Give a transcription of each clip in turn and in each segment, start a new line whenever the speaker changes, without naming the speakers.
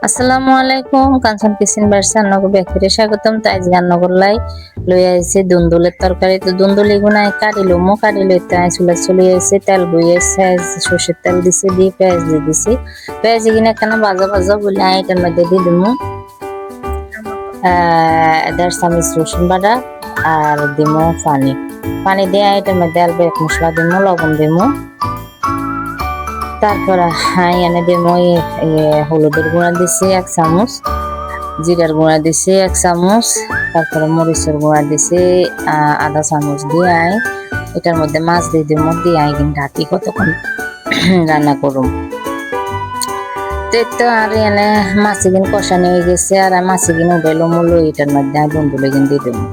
আসসালামু আলাইকুম কাঞ্চন কিচেন বার্সার নগর ব্যাকরে স্বাগতম। তাই রান্নাগর লাই লই আইছে দুন্দুলের তরকারি। তো দুন্দুলি গুনাই কাটিলো তাই চুলা চলে আইছে তেল বই আইছে সর্ষের তেল দিছে দিয়ে পেঁয়াজ দিয়ে দিছি। পেঁয়াজ কিনে একখানা ভাজা ভাজা বলে এটার মধ্যে দিয়ে দিমু 1.5 চামচ রসুন বাটা আর দিমু পানি দিয়ে এটার মধ্যে অল্প এক মশলা দিমু, লবণ দিমু। তারপর এনে দিমু হলুদের গুঁড়া দিছি 1 চামচ, জিরার গুঁড়া দিছি 1 চামচ, তারপরে মরিচের গুঁড়া দিছি 1/2 চামচ দিয়ে এটার মধ্যে মাছ দিয়ে দিমু, দিয়ে কিন্তু ঢাকি কতক্ষণ রান্না করুম। তো আর এনে মাছি কিন কষানি হয়ে গেছে আর মাছি কিন উঠাইলো মূলো এটার মধ্যে দুন্দুলে কিন দিয়ে দেবো।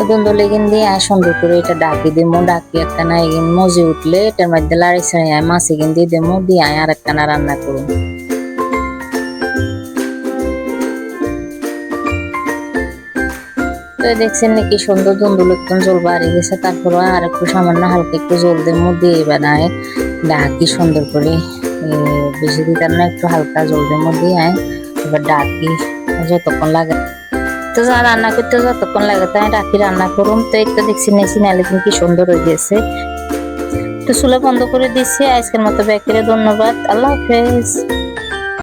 দুন্দুলে কিন দিয়ে সুন্দর করে এটা ডাকি দিমু, ডাকি একখানা এগিন মজি উঠলে এটার মধ্যে লাড়ি ছাড়ি মাছি কিন দিয়ে দেবো, দিয়ে আর একখানা রান্না করুম। তো দেখছেন নাকি সুন্দর দুন্দুল একদম জল বাড়ি গেছে। তারপরে আর একটু সামান্য হালকা একটু জল দেবো, দিয়ে বানায় ডাকি সুন্দর করে বেশি দিতাম না, একটু হালকা জল দেবো দিয়ে এবার ডাকি যতক্ষণ লাগে। তো যা রান্না করতে যতক্ষণ লাগে তাই ডাকি রান্না করুম। তো এই তো দেখছি নেছি নালে কিন্তু কি সুন্দর হয়ে গেছে। তো চুলা বন্ধ করে দিচ্ছি। আজকের মতো ব্যাকেরে ধন্যবাদ, আল্লাহ হাফেজ।